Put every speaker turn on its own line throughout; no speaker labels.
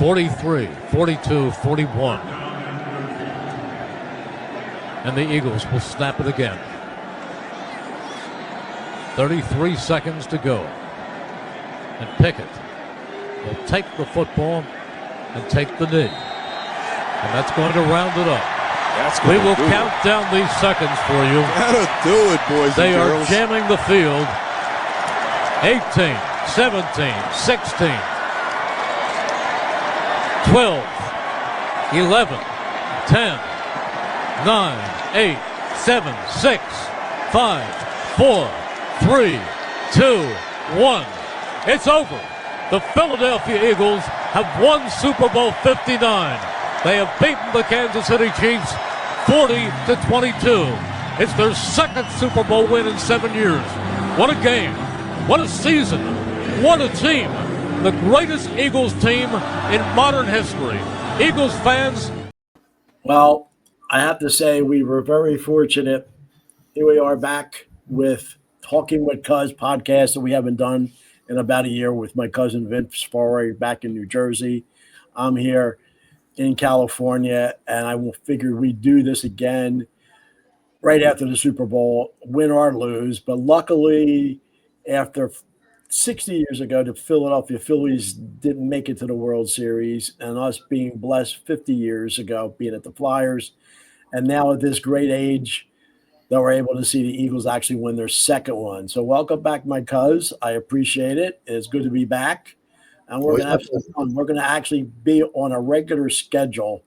43, 42, 41. And the Eagles will snap it again. 33 seconds to go. And Pickett will take the football and take the knee. And that's going to round it up. We will count down these seconds for you.
That'll do it, boys
They
and
are
girls.
jamming the field. 18, 17, 16, 12, 11, 10, 9, 8, 7, 6, 5, 4, 3, 2, 1. It's over. The Philadelphia Eagles have won Super Bowl 59. They have beaten the Kansas City Chiefs 40-22. It's their second Super Bowl win in 7 years. What a game. What a season. What a team. The greatest Eagles team in modern history. Eagles fans.
Well, I have to say we were very fortunate. Here we are back with Talking with Cuz podcast that we haven't done in about a year with my cousin Vince Sparrow back in New Jersey. I'm here in California, and I figured we'd do this again right after the Super Bowl, win or lose. But luckily, after 60 years ago, the Philadelphia Phillies didn't make it to the World Series, and us being blessed 50 years ago, being at the Flyers, and now at this great age, that we're able to see the Eagles actually win their second one. So welcome back, my cuz. I appreciate it. It's good to be back. And we're going to have some fun. We're going to actually be on a regular schedule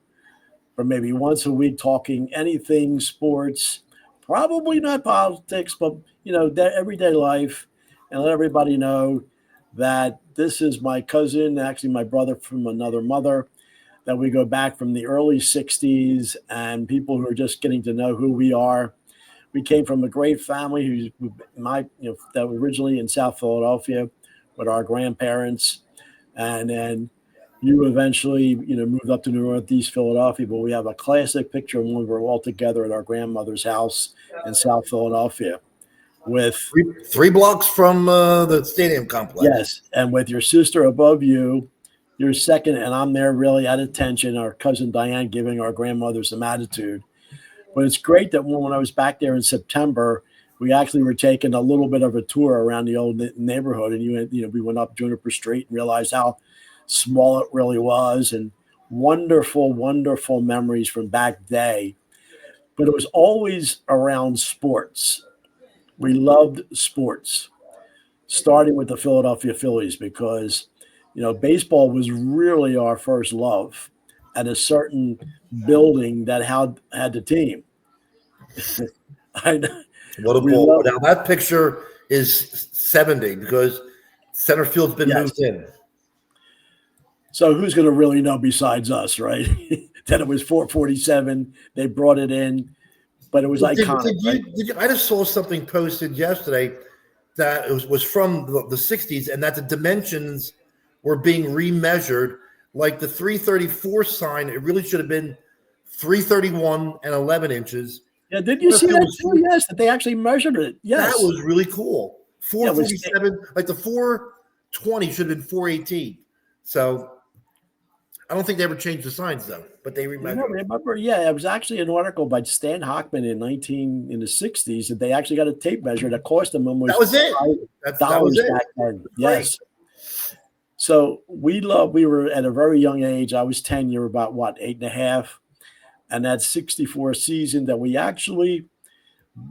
for maybe once a week talking anything sports, probably not politics, but, everyday life, and let everybody know that this is my cousin, actually my brother from another mother, that we go back from the early 60s, and people who are just getting to know who we are. We came from a great family that was originally in South Philadelphia with our grandparents. And then you eventually, moved up to Northeast Philadelphia. But we have a classic picture when we were all together at our grandmother's house in South Philadelphia with
three blocks from the stadium complex.
Yes. And with your sister above you, your second, and I'm there really at attention, our cousin Diane giving our grandmother some attitude. But it's great that when I was back there in September, we actually were taking a little bit of a tour around the old neighborhood, and we went up Juniper Street and realized how small it really was, and wonderful, wonderful memories from back day. But it was always around sports. We loved sports, starting with the Philadelphia Phillies because, baseball was really our first love at a certain building that had the team.
What a ball. Now that picture is 70 because center field's been moved in.
So who's going to really know besides us, right? That it was 447. They brought it in, but it was iconic.
I just saw something posted yesterday that it was from the 60s, and that the dimensions were being remeasured. Like the 334 sign, it really should have been 331 and 11 inches.
Yeah, did you see that too? Yes, that they actually measured it. Yes.
That was really cool. 447, like the 420 should have been 418. So I don't think they ever changed the signs though, but they remeasured.
Remember, it was actually an article by Stan Hochman in the 60s that they actually got a tape measure that cost them almost
that was it. That was it.
Back then. Yes. So we were at a very young age. I was 10, you were about 8.5. And that 64 season that we actually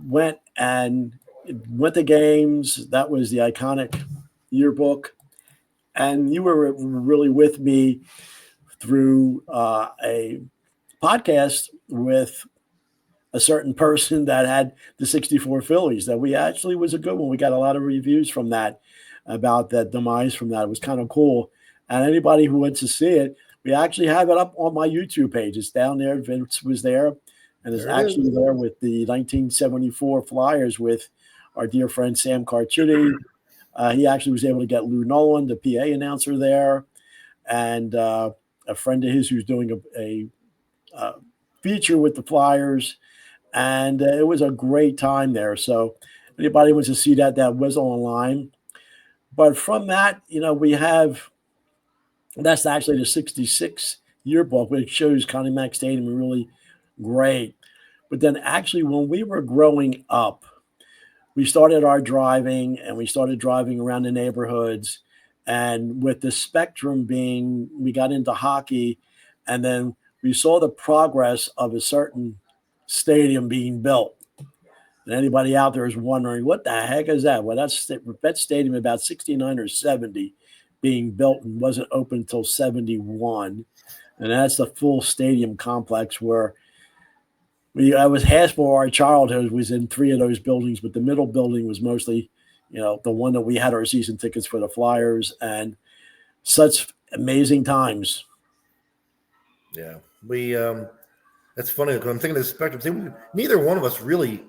went to games. That was the iconic yearbook. And you were really with me through a podcast with a certain person that had the 64 Phillies that we actually was a good one. We got a lot of reviews from that about that demise from that. It was kind of cool. And anybody who went to see it, we actually have it up on my YouTube page. It's down there. Vince was there, and it's actually there with the 1974 Flyers with our dear friend Sam Carchuti. He actually was able to get Lou Nolan, the PA announcer, there, and a friend of his who's doing a feature with the Flyers, and it was a great time there. So anybody wants to see that was online. But from that, we have That's actually the 66 yearbook, which shows Connie Mack Stadium really great. But then actually when we were growing up, we started our driving and we started driving around the neighborhoods. And with the spectrum being, we got into hockey, and then we saw the progress of a certain stadium being built. And anybody out there is wondering, what the heck is that? Well, that's that stadium about 69 or 70 being built and wasn't open until 71. And that's the full stadium complex where I was half of our childhood was in 3 of those buildings, but the middle building was mostly, the one that we had our season tickets for the Flyers, and such amazing times.
Yeah, that's funny because I'm thinking of the spectrum. Neither one of us really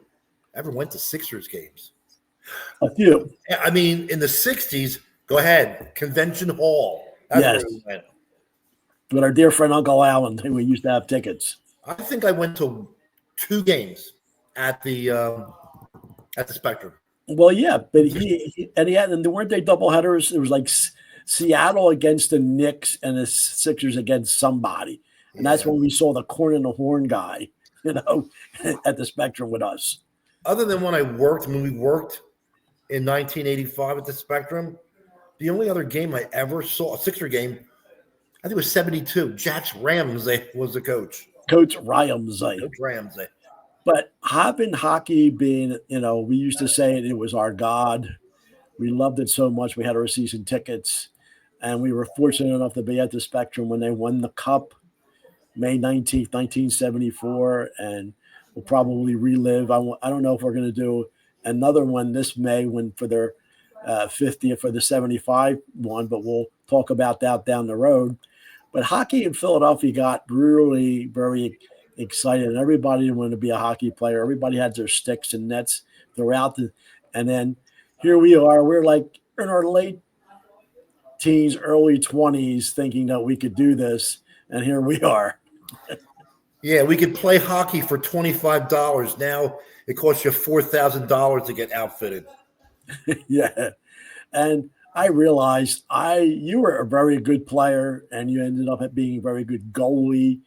ever went to Sixers games.
A few.
I mean, in the 60s, go ahead, Convention Hall. That's
yes.
where we went.
With our dear friend Uncle Alan, we used to have tickets.
I think I went to 2 games at the Spectrum.
Well, yeah, but and weren't they doubleheaders? It was like Seattle against the Knicks and the Sixers against somebody, and that's when we saw the corn and the horn guy, at the Spectrum with us.
Other than when we worked in 1985 at the Spectrum, the only other game I ever saw, a Sixer game, I think it was 72. Jax Ramsey was the coach.
Coach Ramsey. But having hockey being, we used to say it was our God. We loved it so much. We had our season tickets, and we were fortunate enough to be at the Spectrum when they won the Cup, May 19th, 1974, and we'll probably relive. I don't know if we're going to do another one this May for their 50th for the 75 one, but we'll talk about that down the road. But hockey in Philadelphia got really very excited, and everybody wanted to be a hockey player. Everybody had their sticks and nets throughout and then here we are. We're like in our late teens, early 20s, thinking that we could do this, and here we are.
Yeah, we could play hockey for $25. Now it costs you $4,000 to get outfitted.
Yeah, and I realized you were a very good player, and you ended up being a very good goalie.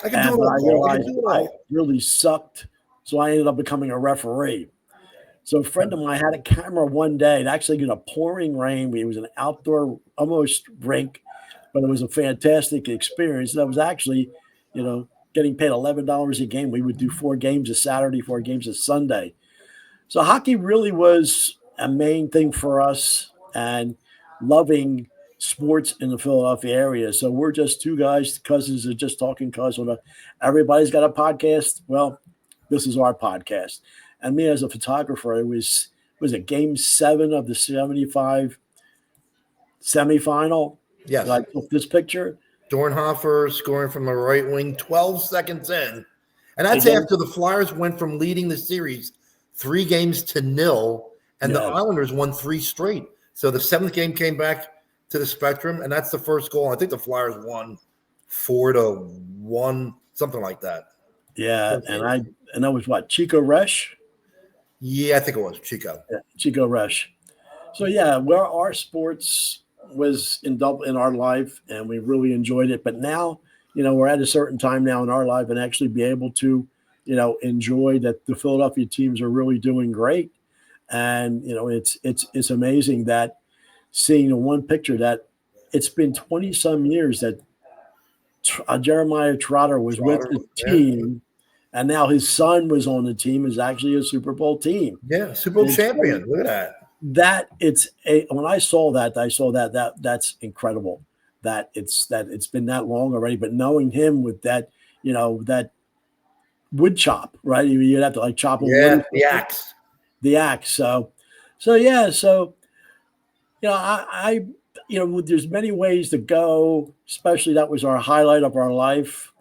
I realized I really sucked, so I ended up becoming a referee. So a friend of mine had a camera one day, actually in a pouring rain. It was an outdoor, almost rink, but it was a fantastic experience. And I was actually, getting paid $11 a game. We would do 4 games a Saturday, 4 games a Sunday. So hockey really was a main thing for us, and loving sports in the Philadelphia area. So we're just 2 guys, cousins, are just talking cousins. Everybody's got a podcast. Well, this is our podcast. And me as a photographer, it was it game 7 of the 75 semifinal?
Yes.
I took this picture.
Dornhofer scoring from the right wing 12 seconds in. And that's after the Flyers went from leading the series 3 games to 0, and the Islanders won 3 straight. So the 7th game came back to the Spectrum, and that's the first goal. I think the Flyers won 4-1, something like that.
Yeah, and that was what, Chico Resch?
Yeah, I think it was Chico.
Yeah, Chico Resch. So yeah, where our sports was in our life, and we really enjoyed it. But now, we're at a certain time now in our life, and actually be able to, enjoy that the Philadelphia teams are really doing great. And it's amazing that seeing the one picture that it's been 20 some years that Jeremiah Trotter was with the team, and now his son was on the team, is actually a Super Bowl team.
Yeah, Super Bowl champion. Look at
that. When I saw that that's incredible. That it's been that long already, but knowing him with that, that wood chop, right? You'd have to like chop a wood.
The axe.
The axe. So yeah. So, there's many ways to go, especially that was our highlight of our life.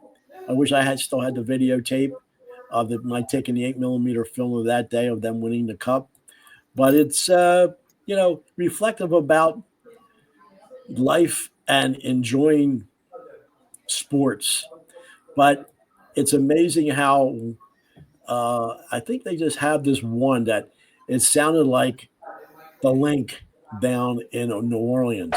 I wish I still had the videotape of my taking the 8mm film of that day of them winning the cup. But it's, reflective about life and enjoying sports. But it's amazing how I think they just have this one that it sounded like the Link down in New Orleans.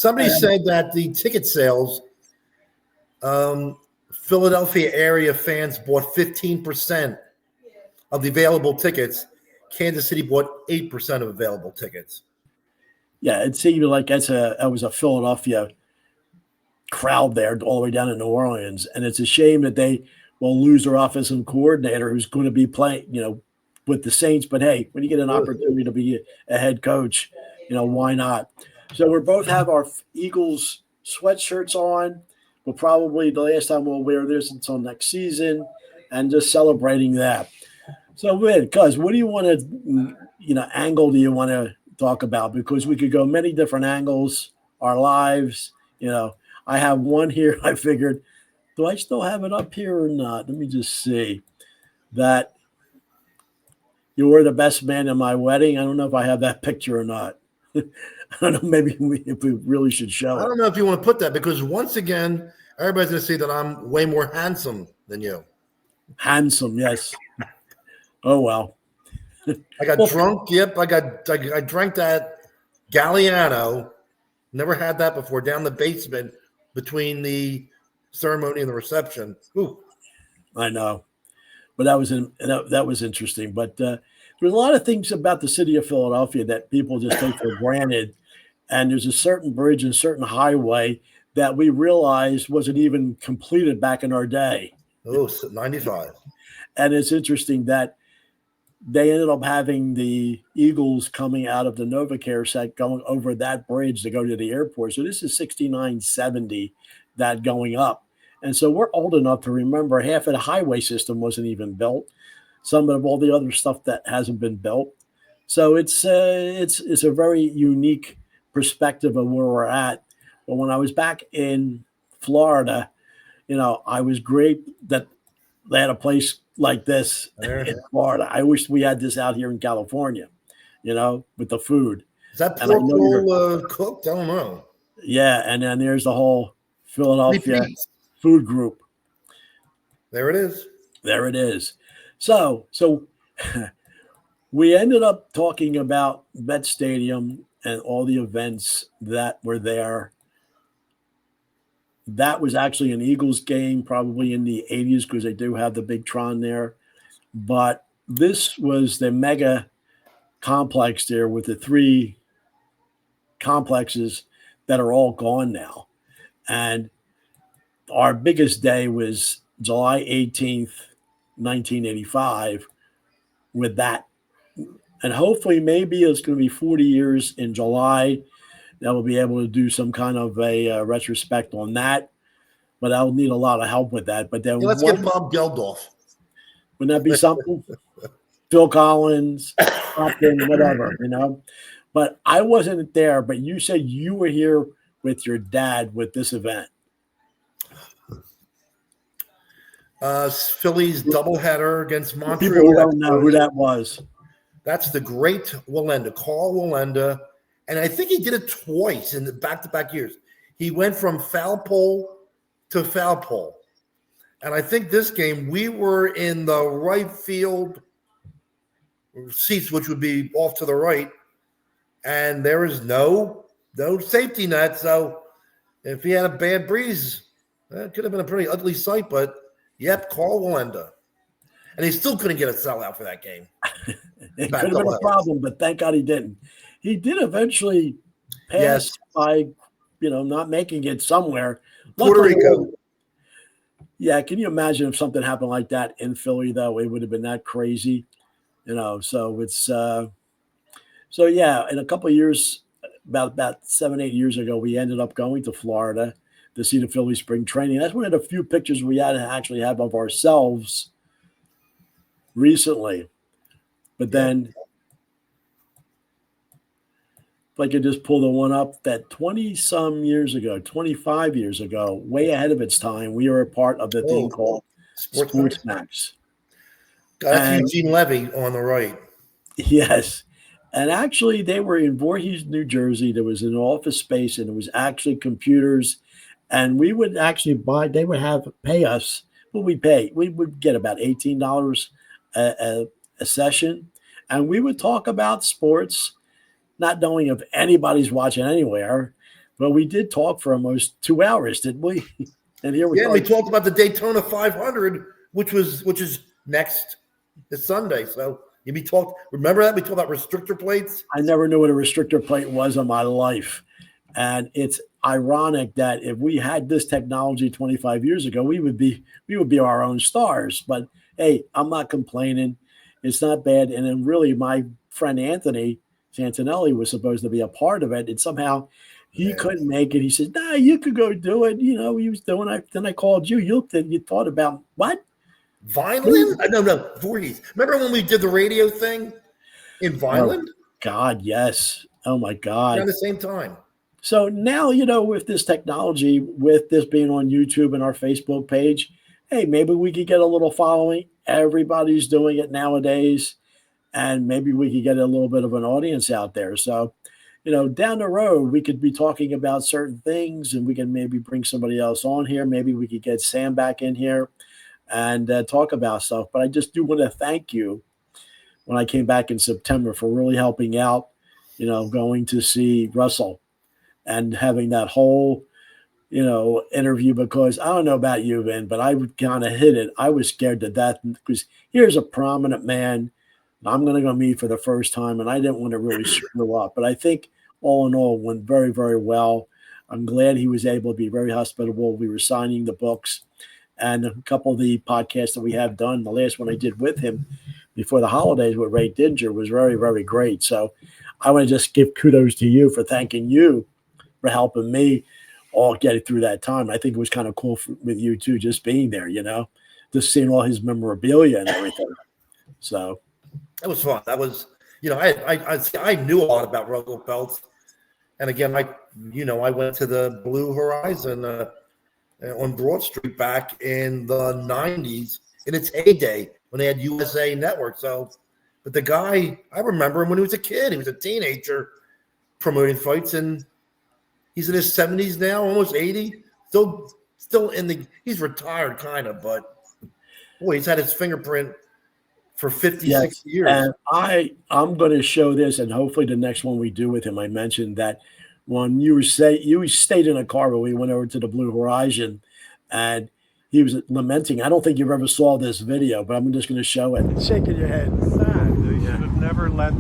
Somebody said that the ticket sales, Philadelphia area fans bought 15% of the available tickets. Kansas City bought 8% of available tickets.
Yeah, it seemed like that was a Philadelphia crowd there all the way down to New Orleans, and it's a shame that they will lose their offensive coordinator who's going to be playing, with the Saints. But hey, when you get an opportunity to be a head coach, why not? So we both have our Eagles sweatshirts on. We'll probably the last time we'll wear this until next season, and just celebrating that. So, Cuz, what do you want to, angle do you want to talk about? Because we could go many different angles, our lives, I have one here. I figured, do I still have it up here or not? Let me just see. That you were the best man in my wedding. I don't know if I have that picture or not. I don't know. Maybe if we really should show it.
I don't know if you want to put that, because once again, everybody's going to see that I'm way more handsome than you.
Handsome, yes. Oh, well.
I got drunk. Yep. I drank that Galliano. Never had that before, down the basement between the ceremony and the reception. Ooh.
I know. But that was interesting. But there's a lot of things about the city of Philadelphia that people just take for granted. And there's a certain bridge and certain highway that we realized wasn't even completed back in our day.
Oh, 95.
And it's interesting that they ended up having the Eagles coming out of the NovaCare set going over that bridge to go to the airport. So this is 6970, that going up. And so we're old enough to remember half of the highway system wasn't even built. Some of all the other stuff that hasn't been built. So it's a very unique perspective of where we're at. But when I was back in Florida, I was great that they had a place like this in Florida. I wish we had this out here in California, with the food.
Is that pork roll cooked? I don't know.
Yeah, and then there's the whole Philadelphia food group.
There it is.
There it is. So we ended up talking about Met Stadium and all the events that were there. That was actually an Eagles game, probably in the 80s, because they do have the big Tron there. But this was the mega complex there with the 3 complexes that are all gone now. And our biggest day was July 18th, 1985, with that. And hopefully maybe it's going to be 40 years in July that we'll be able to do some kind of a retrospect on that. But I'll need a lot of help with that. But then
let's get Bob Geldof.
Wouldn't that be something? Phil Collins, Hopkins, whatever, But I wasn't there. But you said you were here with your dad with this event.
Phillies doubleheader against Montreal.
People who don't know who that was.
That's the great Wallenda, Carl Wallenda. And I think he did it twice in the back-to-back years. He went from foul pole to foul pole. And I think this game, we were in the right field seats, which would be off to the right. And there is no safety net. So if he had a bad breeze, that could have been a pretty ugly sight. But, yep, Carl Wallenda. And he still couldn't get a sellout for that game.
It could have been a problem, but thank God he didn't. He did eventually pass by, not making it somewhere.
Puerto Rico.
Yeah, can you imagine if something happened like that in Philly, though? It would have been that crazy, So it's so yeah. In a couple of years, about 7-8 years ago, we ended up going to Florida to see the Philly spring training. That's one of the few pictures we actually have of ourselves recently. But then, if I could just pull the one up, that 20-some years ago, 25 years ago, way ahead of its time, we were a part of the thing called Sports Max.
That's Eugene Levy on the right.
Yes. And actually, they were in Voorhees, New Jersey. There was an office space, and it was actually computers. And we would actually they would pay us. What we pay? We would get about $18 a session. And we would talk about sports, not knowing if anybody's watching anywhere. Well, we did talk for almost 2 hours, didn't we? And here we
Yeah,
are.
we talked about the Daytona 500, which is next this Sunday. So remember that we talked about restrictor plates.
I never knew what a restrictor plate was in my life. And it's ironic that if we had this technology 25 years ago, we would be our own stars. But hey, I'm not complaining. It's not bad. And then really my friend Anthony Santinelli was supposed to be a part of it. And somehow he couldn't make it. He said, "Nah, you could go do it." You know, he was doing it. Then I called you. You thought about what?
Vineland? No, Voorhees. Remember when we did the radio thing in Vineland?
Oh, God, yes. Oh, my God.
Around the same time.
So now, you know, with this technology, with this being on YouTube and our Facebook page, hey, maybe we could get a little following. Everybody's doing it nowadays. And maybe we could get a little bit of an audience out there. So, you know, down the road, we could be talking about certain things and we can maybe bring somebody else on here. Maybe we could get Sam back in here and talk about stuff. But I just do want to thank you when I came back in September for really helping out, you know, going to see Russell and having that whole, you know, interview, because I don't know about you, Vin, but I would kind of hit it. I was scared to death because here's a prominent man I'm going to go meet for the first time, and I didn't want to really screw up. But I think all in all went very, very well. I'm glad he was able to be very hospitable. We were signing the books, and a couple of the podcasts that we have done, the last one I did with him before the holidays with Ray Dinger was very, very great. So I want to just give kudos to you for thanking you for helping me all get it through that time. I think it was kind of cool with you too, just being there, you know, just seeing all his memorabilia and everything. So
that was fun. That was, you know, I knew a lot about Russell Peltz, and again, I went to the Blue Horizon on Broad Street back in the '90s in its heyday when they had USA Network. So, but the guy, I remember him when he was a kid. He was a teenager promoting fights, and he's in his 70s now, almost 80. Still he's retired kind of, but boy, he's had his fingerprint for 50,
yes,
60 years.
And I'm going to show this, and hopefully the next one we do with him, I mentioned that when you stayed in a car, but we went over to the Blue Horizon, and he was lamenting. I don't think you ever saw this video, but I'm just going to show it. Shaking your head.
It's sad. They should have never let,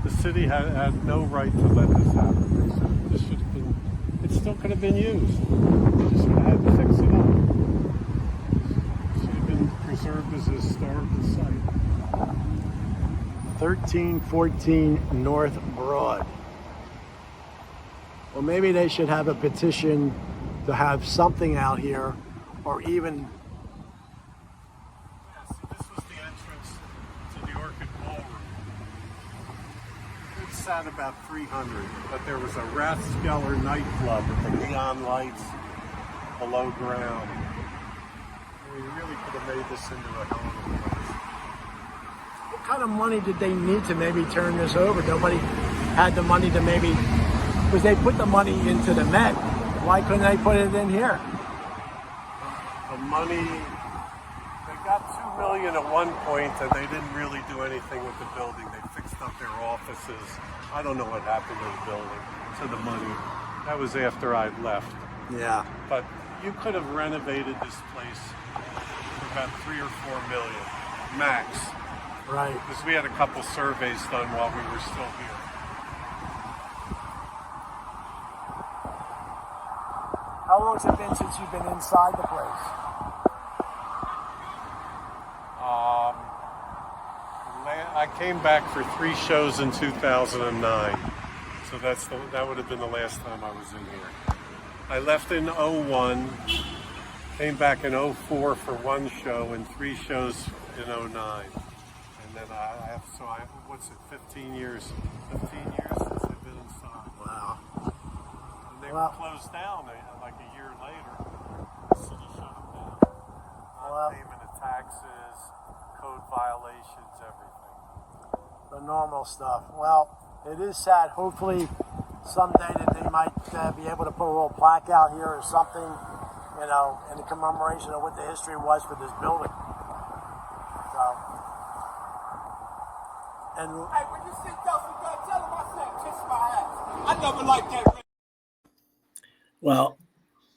the city had no right to let this happen. This should have been, it still could have been used. They just would have had to fix it up. It should have been preserved as a historical site.
1314 North Broad. Well, maybe they should have a petition to have something out here, or even.
Yeah, so this was the entrance to the Orchid Ballroom. It sat about 300, but there was a Rathskeller nightclub with the neon lights below ground. We really could have made this into a hell of a place.
What kind of money did they need to maybe turn this over? Nobody had the money to maybe, because they put the money into the Met. Why couldn't they put it in here?
The money, they got $2 million at one point, and they didn't really do anything with the building. They fixed up their offices. I don't know what happened to the building, to the money. That was after I'd left.
Yeah.
But you could have renovated this place for about 3 or 4 million, max.
Right.
Because we had a couple surveys done while we were still here.
How long has it been since you've been inside the place?
I came back for 3 shows in 2009. So that would have been the last time I was in here. I left in 01, came back in 04 for 1 show and 3 shows in 09. And then what's it, 15 years? 15 years since I've been inside.
Wow.
And they were closed down like a year later. The city shut them down. Payment of taxes, code violations, everything.
The normal stuff. Well, it is sad. Hopefully someday that they might be able to put a little plaque out here or something, you know, in the commemoration of what the history was for this building. So, and
hey, when you see Dusty, tell him I said kiss my ass. I never liked that.
Well,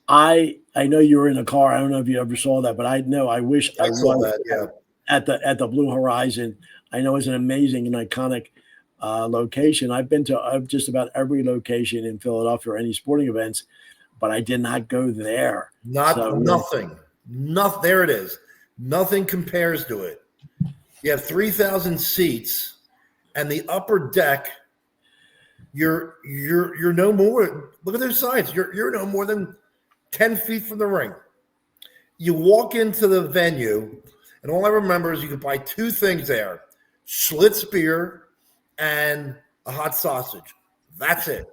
I know you were in a car. I don't know if you ever saw that, but I know I wish I
I saw
was
that. Yeah.
at the Blue Horizon. I know it's an amazing and iconic location. I've been to just about every location in Philadelphia or any sporting events, but I did not go there.
Nothing. There it is. Nothing compares to it. You have 3,000 seats, and the upper deck. You're no more. Look at those sides. You're no more than 10 feet from the ring. You walk into the venue, and all I remember is you could buy two things there: Schlitz beer and a hot sausage. That's it.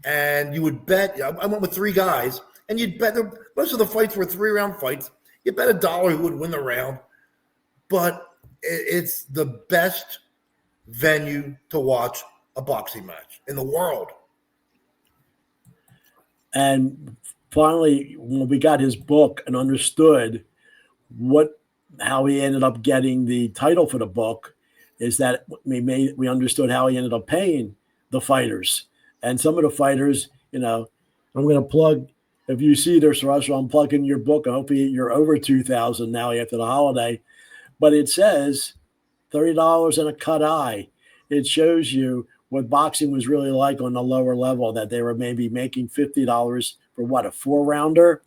And you would bet. I went with three guys, and you'd bet. Most of the fights were 3-round fights. You bet $1 who would win the round. But it's the best venue to watch a boxing match in the world.
And finally, when we got his book and understood how he ended up getting the title for the book, is that we understood how he ended up paying the fighters. And some of the fighters, I'm going to plug. If you see this, Russell, I'm plugging your book. I hope you're over 2,000 now after the holiday. But it says $30 and a cut eye. It shows you what boxing was really like on the lower level, that they were maybe making $50 for a 4-rounder.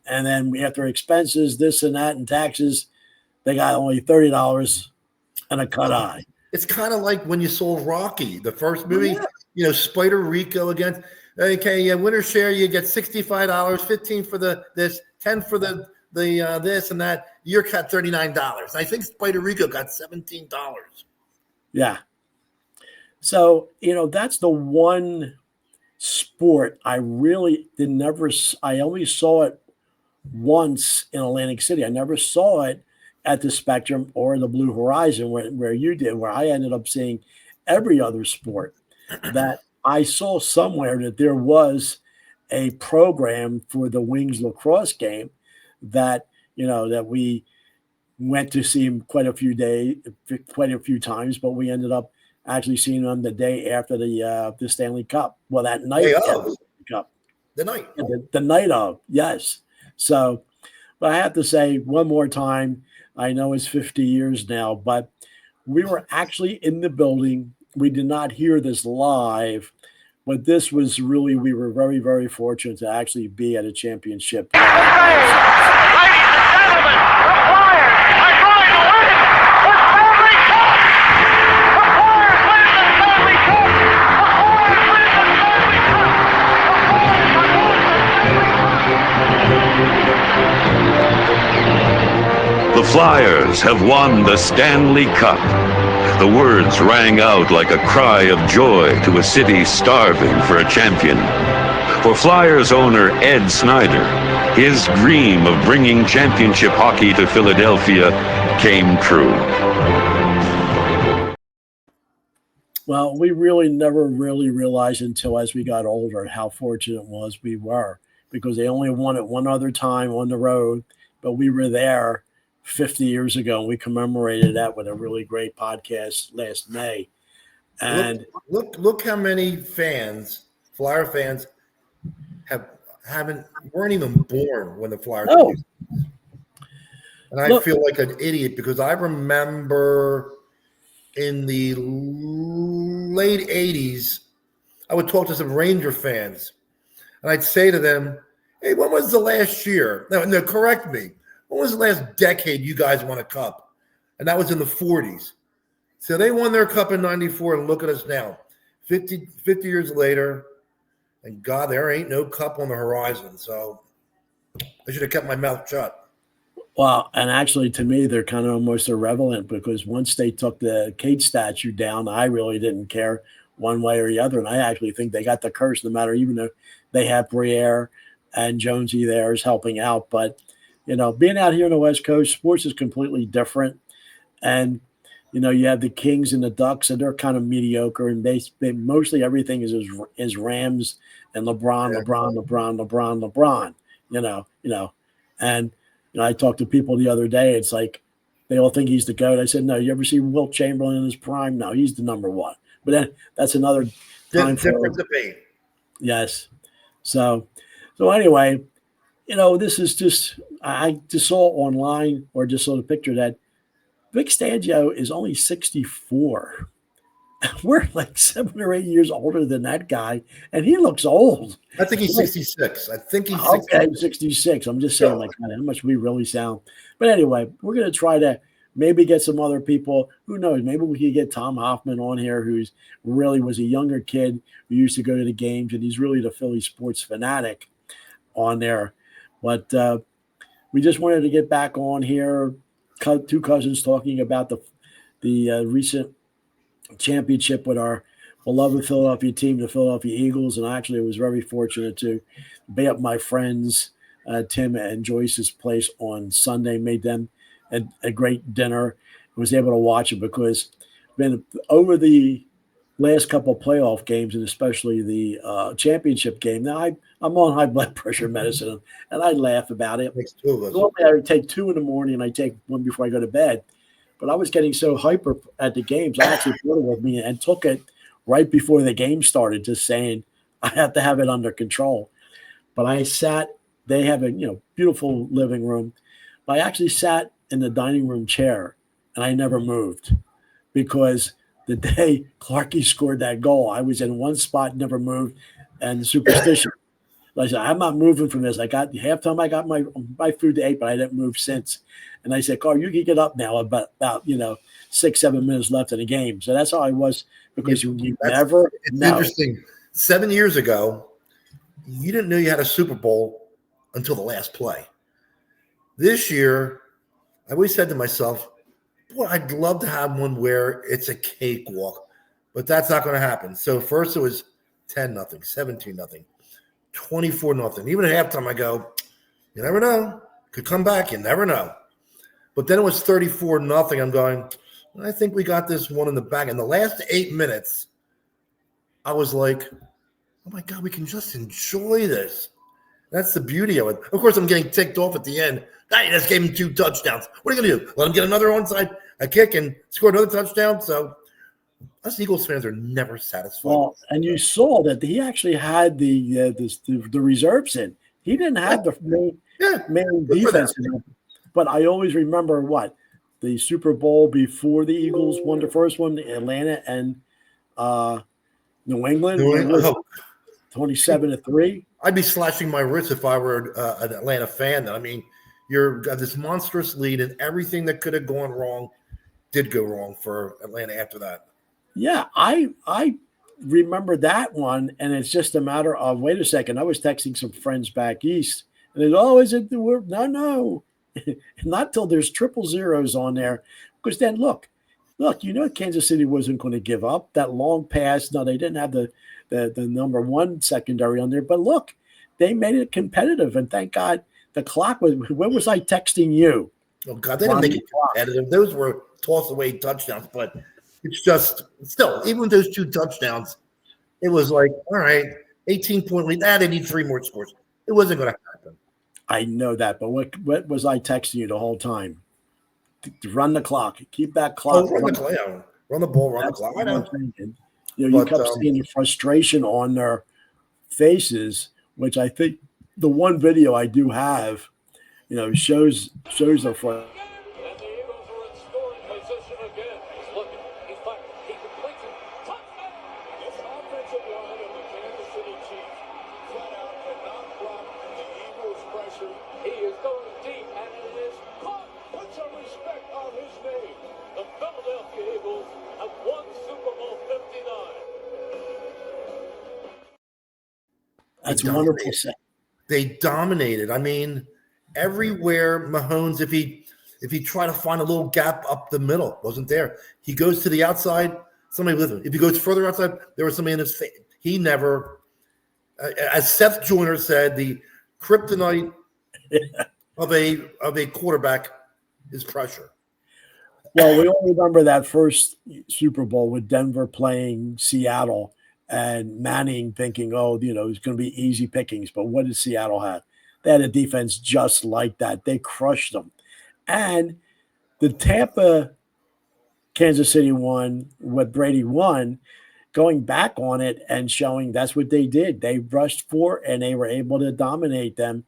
And then after expenses, this and that, and taxes, they got only $30 and a cut eye.
It's kind of like when you saw Rocky, the first movie, Spider Rico against, okay, winner share, you get $65, 15 for this, 10 for the this and that. You're cut $39. I think Spider Rico got $17.
Yeah. So, that's the one sport I really I only saw it once in Atlantic City. I never saw it at the Spectrum or the Blue Horizon where you did, where I ended up seeing every other sport. That I saw somewhere that there was a program for the Wings lacrosse game that we went to see him quite a few times, but we ended up actually seeing him the day after the Stanley Cup. Well, that night after the Cup.
The night.
The night of, yes. So, but I have to say one more time, I know it's 50 years now, but we were actually in the building. We did not hear this live, but this was really, we were very, very fortunate to actually be at a championship.
Ladies and gentlemen, the Flyers are going to win the Stanley Cup! The Flyers win the Stanley Cup! The Flyers win the Stanley Cup!
The Flyers have won the Stanley Cup. The words rang out like a cry of joy to a city starving for a champion. For Flyers owner Ed Snyder, his dream of bringing championship hockey to Philadelphia came true.
Well, we really never really realized until as we got older how fortunate we were, because they only won it one other time on the road, but we were there 50 years ago, and we commemorated that with a really great podcast last May. And
look how many fans, Flyer fans, weren't even born when the Flyers were used. And I feel like an idiot because I remember in the late 80s, I would talk to some Ranger fans, and I'd say to them, "Hey, when was the last year?" No, correct me. When was the last decade you guys won a cup? And that was in the 40s. So they won their cup in 94, and look at us now, 50 years later, and God, there ain't no cup on the horizon. So I should have kept my mouth shut.
Well, and actually, to me, they're kind of almost irrelevant because once they took the Kate statue down, I really didn't care one way or the other. And I actually think they got the curse, no matter, even though they have Briere and Jonesy there is helping out. But being out here on the West Coast, sports is completely different. And, you have the Kings and the Ducks, and they're kind of mediocre. And they mostly everything is Rams and LeBron. And, I talked to people the other day. It's like they all think he's the GOAT. I said, no, you ever see Wilt Chamberlain in his prime? No, he's the number one. But then that's another time for
different debate.
Yes. So So anyway, this is just I just saw online or just saw the picture that Vic Stangio is only 64. We're like 7 or 8 years older than that guy, and he looks old.
I think he's 66. I think he's
Okay,
66.
66. I'm just saying, like, how much we really sound. But anyway, we're going to try to maybe get some other people. Who knows? Maybe we could get Tom Hoffman on here, who's really was a younger kid who used to go to the games, and he's really the Philly sports fanatic on there. But we just wanted to get back on here. Two cousins talking about the recent championship with our beloved Philadelphia team, the Philadelphia Eagles. And actually, I was very fortunate to be at my friends, Tim and Joyce's place on Sunday, made them a great dinner. I was able to watch it because been over the last couple of playoff games, and especially the championship game. Now, I'm on high blood pressure medicine, and I laugh about it.
Makes two of us.
Normally, I take 2 in the morning, and I take one before I go to bed. But I was getting so hyper at the games, I actually brought it with me and took it right before the game started, just saying I have to have it under control. But I sat. They have a beautiful living room. But I actually sat in the dining room chair, and I never moved because the day Clarkie scored that goal, I was in one spot, never moved, and superstition. I said, I'm not moving from this. I got halftime. I got my food to eat, but I didn't move since. And I said, Carl, you can get up now. About 6-7 minutes left in the game. So that's how I was because you never
It's
know.
interesting. 7 years ago, you didn't know you had a Super Bowl until the last play. This year, I always said to myself, boy, I'd love to have one where it's a cakewalk, but that's not going to happen. So first it was 10-0, 17-0, 24-0. Even at halftime, I go, you never know. Could come back. You never know. But then it was 34-0. I'm going, I think we got this one in the bag. In the last 8 minutes, I was like, oh, my God, we can just enjoy this. That's the beauty of it. Of course, I'm getting ticked off at the end. Hey, just gave him 2 touchdowns. What are you going to do? Let him get another onside, a kick, and score another touchdown? So us Eagles fans are never satisfied.
Well, and you saw that he actually had the reserves in. He didn't have the main defense in him. But I always remember the Super Bowl before the Eagles won the first one, Atlanta and New England. 27-3.
I'd be slashing my wrists if I were an Atlanta fan. I mean, you've got this monstrous lead, and everything that could have gone wrong did go wrong for Atlanta after that.
Yeah, I remember that one, and it's just a matter of, wait a second, I was texting some friends back east, and they go, is it the word? No. Not till there's 000s on there, because then look, Kansas City wasn't going to give up that long pass. No, they didn't have the number one secondary on there, but look, they made it competitive, and thank God the clock was. When was I texting you?
Oh God, they didn't make it competitive. Those were toss away touchdowns, but it's just still, even with those 2 touchdowns, it was like, all right, 18-point lead. They need 3 more scores. It wasn't going to happen.
I know that, but what was I texting you the whole time? To run the clock, keep that clock.
Run the ball, run the clock. I know.
You kept seeing the frustration on their faces, which I think the one video I do have, shows the front. That's wonderful.
They dominated. I mean, everywhere Mahomes, if he tried to find a little gap up the middle, wasn't there. He goes to the outside, somebody with him. If he goes further outside, there was somebody in his face. He never, as Seth Joyner said, the kryptonite of a quarterback is pressure.
Well, we all remember that first Super Bowl with Denver playing Seattle. And Manning thinking, it's going to be easy pickings. But what did Seattle have? They had a defense just like that. They crushed them. And the Tampa Kansas City won, what Brady won, going back on it and showing that's what they did. They rushed for and they were able to dominate them.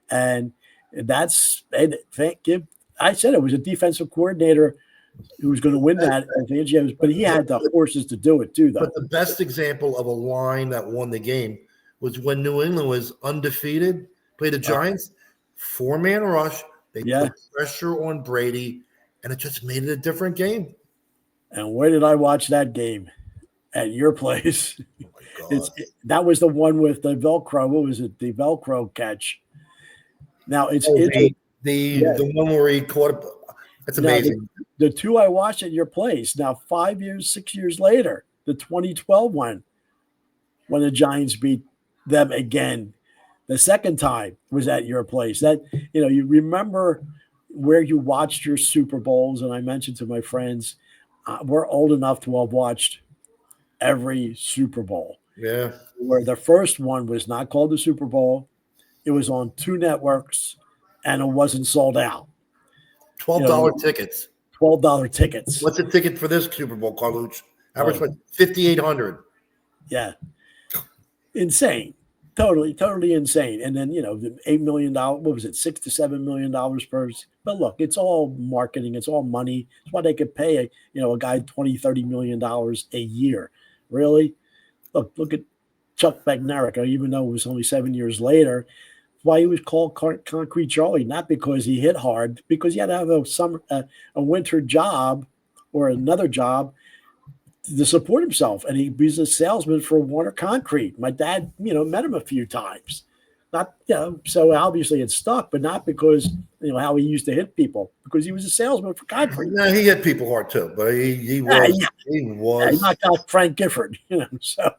And that's and give. I said it was a defensive coordinator who was going to win that, but he had the horses to do it too, though.
But the best example of a line that won the game was when New England was undefeated, played the Giants, 4-man rush. They put pressure on Brady, and it just made it a different game.
And where did I watch that game? At your place.
Oh my God.
That was the one with the Velcro. What was it? The Velcro catch. Now it's
the one where he caught it. That's amazing.
The two I watched at your place. Now 6 years later, the 2012 one, when the Giants beat them again. The second time was at your place. That you remember where you watched your Super Bowls, and I mentioned to my friends, we're old enough to have watched every Super Bowl.
Yeah.
Where the first one was not called the Super Bowl. It was on 2 networks, and it wasn't sold out.
$12 tickets.
$12 tickets.
What's the ticket for this Super Bowl, Carlucci? Average was $5,800.
Yeah. Insane. Totally insane. And then, the $8 million, what was it, $6 to $7 million per. But look, it's all marketing. It's all money. It's why they could pay a guy $20-30 million a year. Really? Look at Chuck Bednarik, even though it was only 7 years later. Why he was called Concrete Charlie, not because he hit hard, because he had to have a winter job or another job to support himself. And he was a salesman for Warner Concrete. My dad, met him a few times. Not, so obviously it stuck, but not because, how he used to hit people, because he was a salesman for concrete.
No, he hit people hard too, but he was. He
knocked out Frank Gifford, so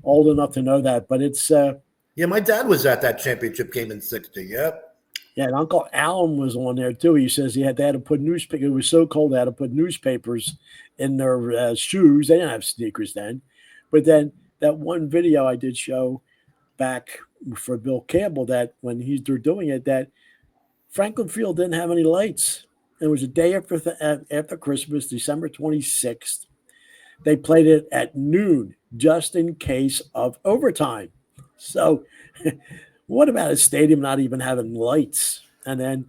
old enough to know that. But it's
my dad was at that championship game in '60. Yep.
Yeah, and Uncle Alan was on there too. He says they had to put newspaper. It was so cold they had to put newspapers in their shoes. They didn't have sneakers then. But then that one video I did show back for Bill Campbell, that when they're doing it, that Franklin Field didn't have any lights. It was a day after Christmas, December 26th. They played it at noon just in case of overtime. So what about a stadium not even having lights? And then,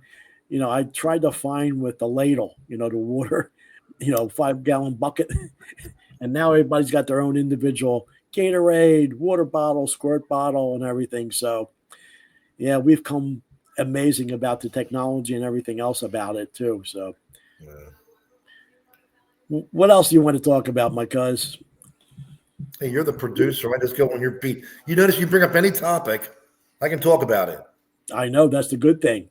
I tried to find with the ladle, the water, 5-gallon bucket. And now everybody's got their own individual Gatorade, water bottle, squirt bottle, and everything. So, yeah, we've come amazing about the technology and everything else about it too. So, what else do you want to talk about, my cuz?
Hey, you're the producer. I just go on your beat. You notice you bring up any topic, I can talk about it.
I know, that's the good thing.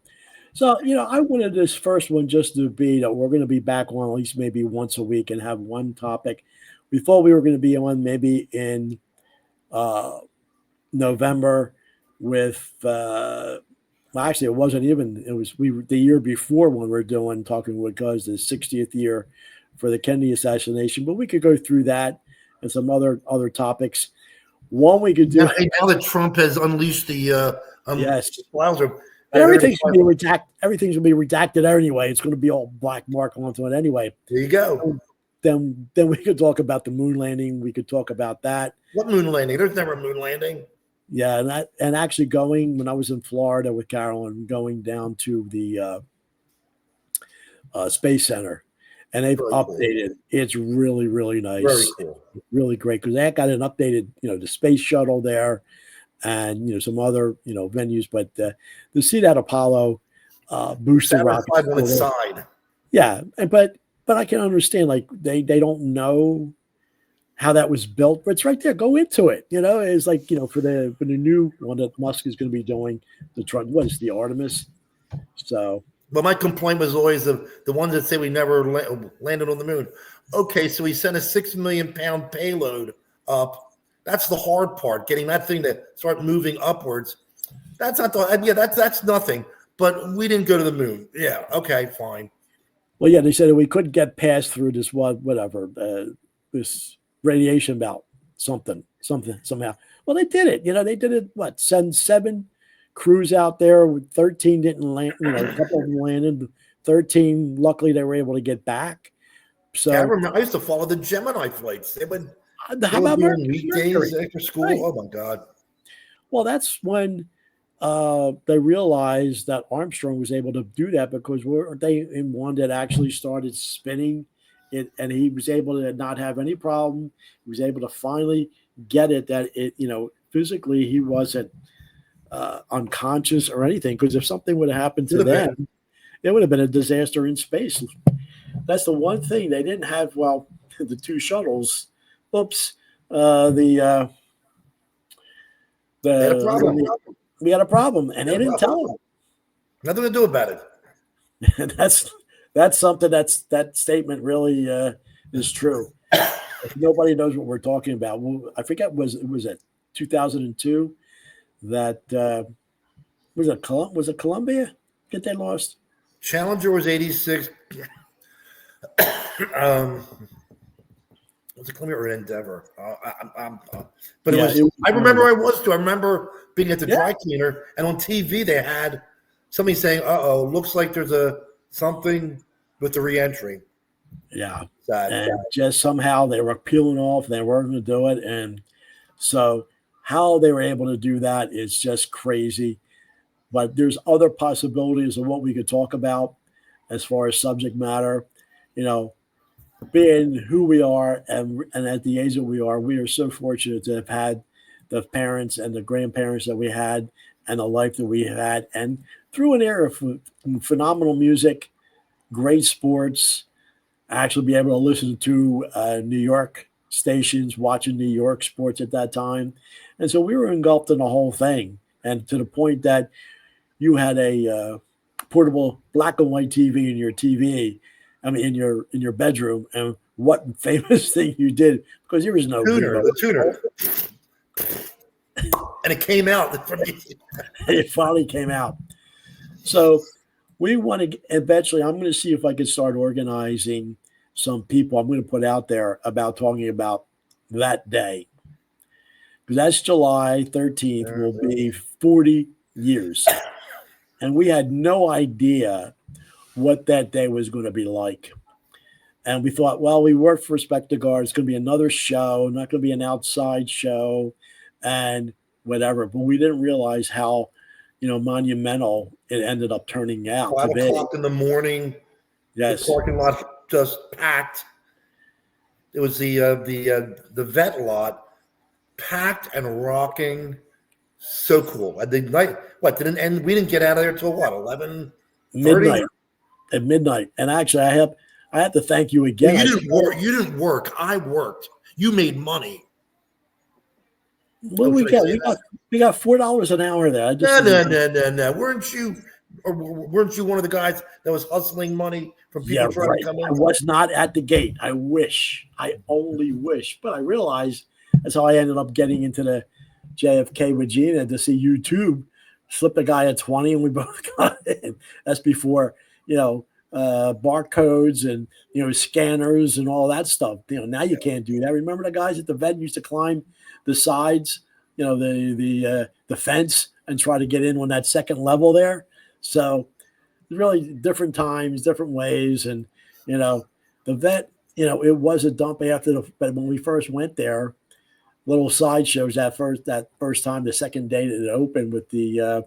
So, I wanted this first one just to be that we're going to be back on at least maybe once a week and have one topic. We thought we were going to be on maybe in November with, actually it wasn't even, it was the year before when we were talking with Cuz, the 60th year for the Kennedy assassination, but we could go through that and some other topics. One we could do.
Now that Trump has unleashed the Wowzer,
everything's going to be redacted. Everything's going to be redacted anyway. It's going to be all black mark onto it anyway.
There you go.
Then we could talk about the moon landing. We could talk about that.
What moon landing? There's never a moon landing.
Yeah, and actually going when I was in Florida with Carolyn, going down to the Space Center, and they've updated. Cool. It's really, really nice.
Very cool.
Really great because they got an updated, the space shuttle there, and some other venues. But to see that Apollo booster rocket
on its side.
Yeah, but I can understand they don't know how that was built, but it's right there. Go into it. It's like for the new one that Musk is going to be doing, what is the Artemis? So.
But my complaint was always the ones that say we never landed on the moon. Okay, so we sent a 6 million pound payload up. That's the hard part, getting that thing to start moving upwards. That's not that's nothing. But we didn't go to the moon. Yeah, okay, fine.
Well, yeah, they said that we couldn't get past through this this radiation belt, something somehow. Well, they did it. They did it. Send 7 crews out there. 13 didn't land. A couple of them landed. 13, luckily, they were able to get back. So
Yeah, I remember. I used to follow the Gemini flights. They would
how about
during
Mercury?
weekdays after school.
Right.
Oh my God!
Well, that's when they realized that Armstrong was able to do that because weren't they in one that actually started spinning it, and he was able to not have any problem. He was able to finally get it that it, physically he wasn't unconscious or anything. Because if something would have happened to
Could have
them, it would have been a disaster in space. That's the one thing they didn't have. Well, the two shuttles. Oops. The
They had a problem.
we had a problem, and they didn't tell them.
Nothing to do about it.
And that's something that statement really is true. If nobody knows what we're talking about. Well, I forget was it 2002 that was it Columbia that they lost?
Challenger was 86. Was it Columbia or Endeavor? But
Yeah,
it was. I remember I was too. I remember being at the
Yeah.
dry cleaner, and on TV they had somebody saying, looks like there's something with the reentry."
Yeah.
Sad.
And just somehow they were peeling off. They weren't going to do it, and so how they were able to do that is just crazy. But there's other possibilities of what we could talk about as far as subject matter. Being who we are and at the age that we are so fortunate to have had the parents and the grandparents that we had and the life that we had, and through an era of phenomenal music, great sports, actually be able to listen to New York stations, watching New York sports at that time. And so we were engulfed in the whole thing. And to the point that you had a portable black and white TV in your TV, in your bedroom, and what famous thing you did, because there was no
The tuner. And it came out.
It finally came out. So we want to eventually, I'm going to see if I can start organizing some people I'm going to put out there about talking about that day. Because that's July 13th will be 40 years. And we had no idea what that day was going to be like. And we thought, well, we worked for Spectagar. It's going to be another show, not going to be an outside show and whatever. But we didn't realize how, monumental it ended up turning out.
5 o'clock in the morning.
Yes.
The parking lot just packed. It was the vet lot packed and rocking. So cool. And the night, didn't end? We didn't get out of there till 11?
Midnight. At midnight. And actually, I have to thank you again.
Well, you didn't work. I worked. You made money.
What do we get? We got $4 an hour there.
No. Weren't you one of the guys that was hustling money from people trying to come in?
I was not at the gate. I wish. I only wish. But I realized that's how I ended up getting into the JFK with Gina to see YouTube. Slipped a guy at 20 and we both got in. That's before, barcodes and, scanners and all that stuff. Now you can't do that. Remember the guys at the vet used to climb the sides, the fence and try to get in on that second level there. So really different times, different ways. And, the vet, it was a dump but when we first went there, little sideshows that first time, the second day that it opened with the,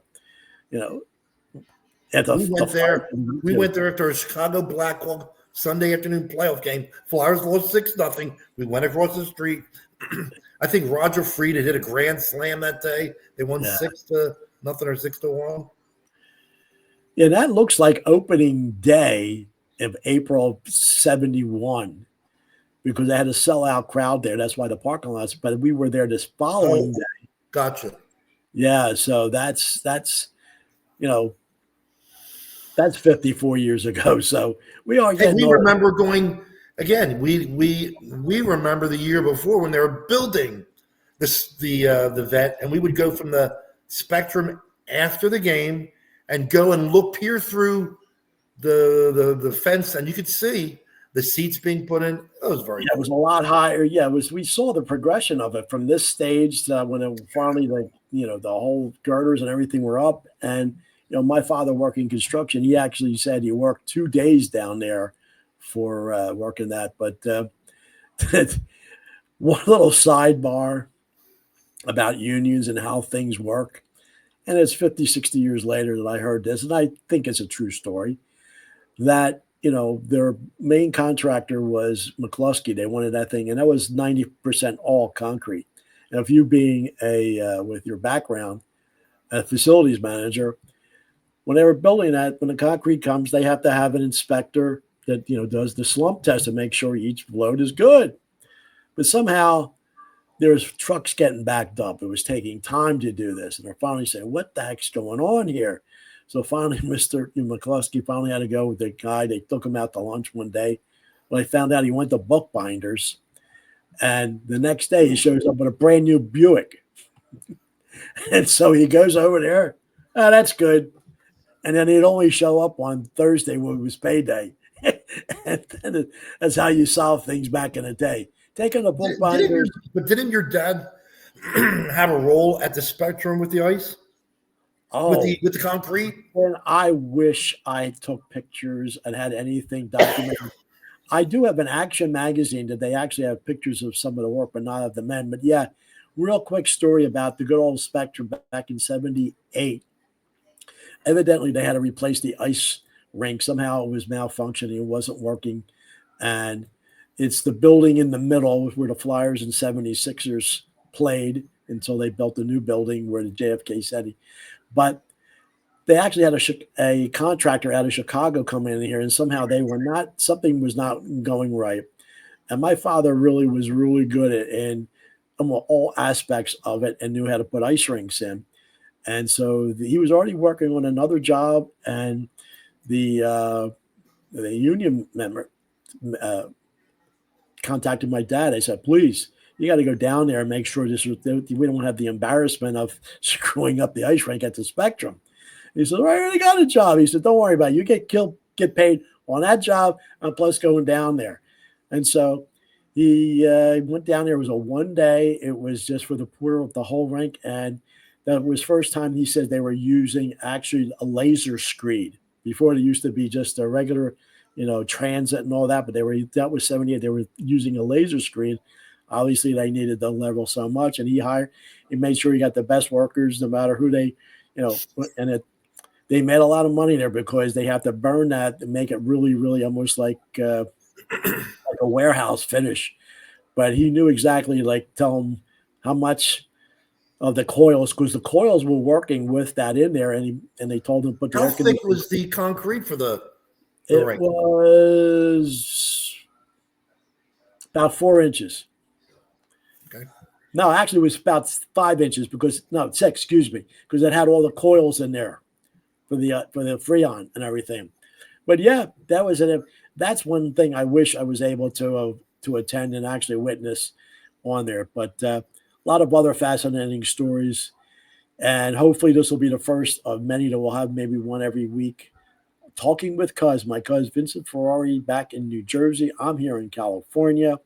we went there after a Chicago Blackhawk Sunday afternoon playoff game. Flyers lost 6-0. We went across the street. I think Roger Freed had hit a grand slam that day. They won 6-0 or 6-1.
Yeah, that looks like opening day of April 71 because they had a sellout crowd there. That's why the parking lots. But we were there this following day.
Gotcha.
Yeah, so that's 54 years ago. So we are getting.
We remember going again. We remember the year before when they were building the vet, and we would go from the Spectrum after the game and go and peer through the fence, and you could see the seats being put in. It was very.
It was a lot higher. Yeah, we saw the progression of it from this stage to when it finally the whole girders and everything were up. And my father working construction, he actually said he worked 2 days down there for working that. But one little sidebar about unions and how things work. And it's 50, 60 years later that I heard this, and I think it's a true story, that, their main contractor was McCluskey. They wanted that thing, and that was 90% all concrete. And if you being with your background, a facilities manager, when they were building that, when the concrete comes, they have to have an inspector that, does the slump test to make sure each load is good. But somehow there's trucks getting backed up. It was taking time to do this. And they're finally saying, what the heck's going on here? So finally, Mr. McCluskey finally had to go with the guy. They took him out to lunch one day. Well, they found out he went to Bookbinders. And the next day he shows up with a brand new Buick. And so he goes over there. Oh, that's good. And then he'd only show up on Thursday when it was payday. And then that's how you solve things back in the day. Taking a Bookbinders.
But didn't your dad have a role at the Spectrum with the ice?
Oh,
with the concrete?
And I wish I took pictures and had anything documented. I do have an Action magazine that they actually have pictures of some of the work, but not of the men. But yeah, real quick story about the good old Spectrum back in 78. Evidently, they had to replace the ice rink. Somehow it was malfunctioning. It wasn't working. And it's the building in the middle where the Flyers and 76ers played until they built a new building where the JFK City. But they actually had a contractor out of Chicago come in here, and somehow something was not going right. And my father really was really good in all aspects of it and knew how to put ice rinks in. And so he was already working on another job, and the union member contacted my dad. I said, please, you got to go down there and make sure we don't have the embarrassment of screwing up the ice rink at the Spectrum. He said, I already got a job. He said, don't worry about it. You get paid on that job and plus going down there. And so he went down there. It was a one day. It was just for the pour of the whole rink. And that was first time he said they were using actually a laser screed. Before it used to be just a regular, transit and all that. But that was 78. They were using a laser screen. Obviously, they needed the level so much, and he made sure he got the best workers, no matter who they, they made a lot of money there because they have to burn that and make it really, really almost like a warehouse finish. But he knew exactly, tell them how much of the coils, because the coils were working with that in there, and they told him put.
How thick was the concrete for the
It was about 4 inches.
Okay.
No, actually, it was about 5 inches because it had all the coils in there for the Freon and everything. But yeah, that's one thing I wish I was able to attend and actually witness on there. But a lot of other fascinating stories, and hopefully this will be the first of many that we'll have, maybe one every week. Talking with my cousin Vincent Ferrari back in New Jersey. I'm here in California.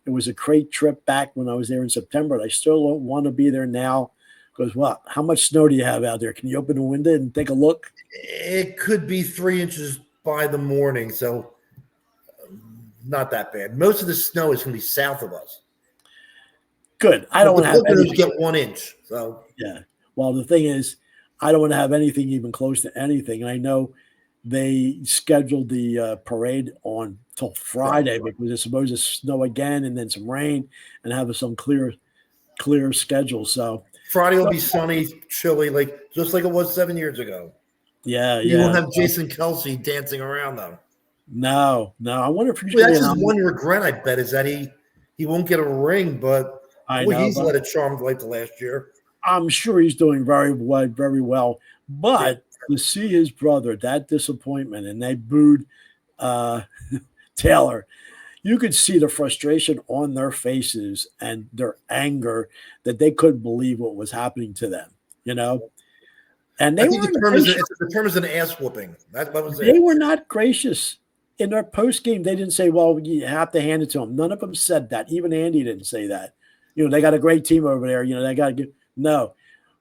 It was a great trip back when I was there in September. I still don't want to be there now because, how much snow do you have out there? Can you open the window and take a look?
It could be 3 inches by the morning, so not that bad. Most of the snow is going to be south of us.
Good. I don't want to have anything.
Get 1 inch. So
yeah. Well, the thing is, I don't want to have anything even close to anything. And I know they scheduled the parade on till Friday because it's supposed to snow again and then some rain and have some clear schedule. So
Friday will be sunny, chilly, just like it was 7 years ago.
Yeah,
you won't have Jason Kelsey dancing around though.
No. I wonder if
that's just one regret. I bet is that he won't get a ring, but he's led a charmed life the last year.
I'm sure he's doing very well. But to see his brother, that disappointment, and they booed Taylor, you could see the frustration on their faces and their anger that they couldn't believe what was happening to them, And they
the term is an ass whooping. That was it.
They were not gracious. In their post game, they didn't say, well, you have to hand it to them. None of them said that. Even Andy didn't say that. They got a great team over there. They got to get – no.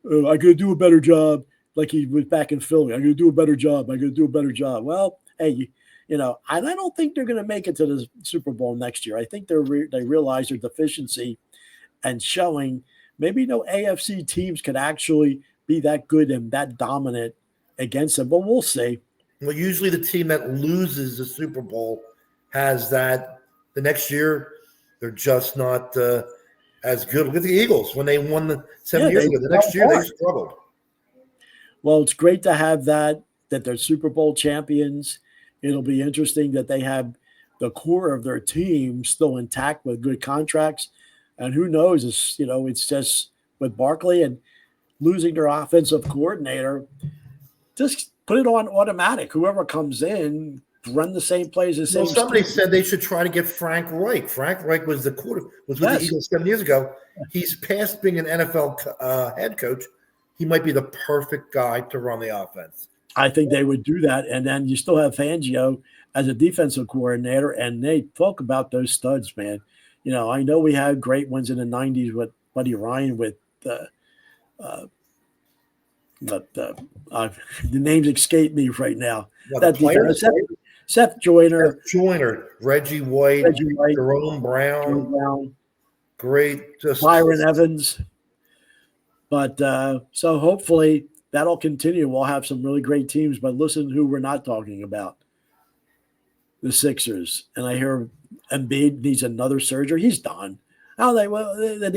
I got to do a better job like he was back in Philly. I got to do a better job. Well, hey, And I don't think they're going to make it to the Super Bowl next year. I think they realize their deficiency and showing maybe no AFC teams could actually be that good and that dominant against them, but we'll see.
Well, usually the team that loses the Super Bowl has that the next year they're just not as good. Look at the Eagles when they won the 7 years ago. The next year they struggled.
Well, it's great to have that they're Super Bowl champions. It'll be interesting that they have the core of their team still intact with good contracts. And who knows, it's just with Barkley and losing their offensive coordinator, just put it on automatic. Whoever comes in, run the same plays.
Somebody said they should try to get Frank Reich. Frank Reich was with the Eagles 7 years ago. He's past being an NFL head coach. He might be the perfect guy to run the offense.
I think they would do that. And then you still have Fangio as a defensive coordinator, and they talk about those studs, man. I know we had great ones in the 90s with Buddy Ryan the names escape me right now. Seth Joyner,
Reggie White, Jerome Brown, great.
Byron Evans. But so hopefully that'll continue. We'll have some really great teams. But listen who we're not talking about. The Sixers. And I hear Embiid needs another surgery. He's done. How they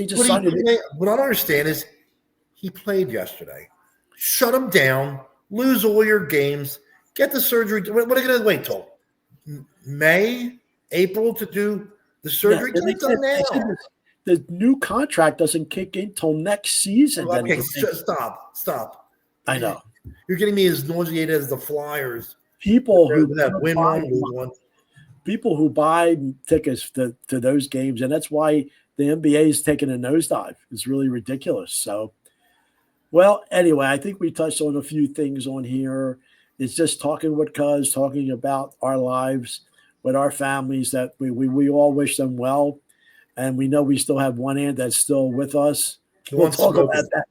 just signed it.
What I don't understand is he played yesterday. Shut him down. Lose all your games. Get the surgery. What are you going to wait till May, April to do the surgery? Get it done now.
The new contract doesn't kick in till next season.
Okay, stop.
I know.
You're getting me as nauseated as the Flyers.
People who
win one, lose one.
People who buy tickets to those games, and that's why the NBA is taking a nosedive. It's really ridiculous. So, well, anyway, I think we touched on a few things on here. It's just talking with Cuz, talking about our lives with our families, that we all wish them well. And we know we still have one aunt that's still with us. We'll talk about that.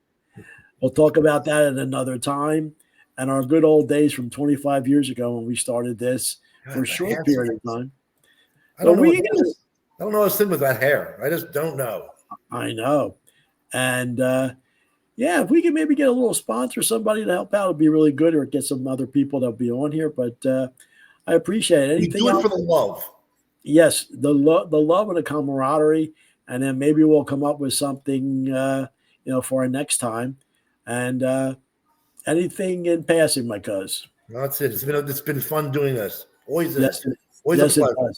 We'll talk about that at another time. And our good old days from 25 years ago when we started this for a short period of time.
I don't know what's in with that hair. I just don't know.
I know. And if we can maybe get a little sponsor, somebody to help out, it'd be really good, or get some other people that'll be on here. But I appreciate it. Anything
do it for the love.
Yes, the love and the camaraderie, and then maybe we'll come up with something, for our next time. And anything in passing, my cuz.
That's it. It's been fun doing this. Always a
pleasure.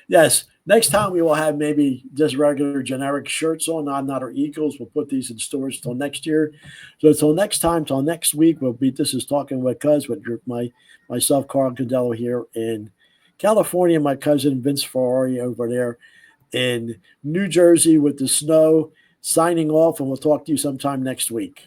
Yes. Next time we will have maybe just regular generic shirts on, not our Eagles. We'll put these in stores till next year. So until next time, till next week, this is Talking with Cuz with myself, Carl Candello here in California, my cousin Vince Ferrari over there in New Jersey with the snow, signing off, and we'll talk to you sometime next week.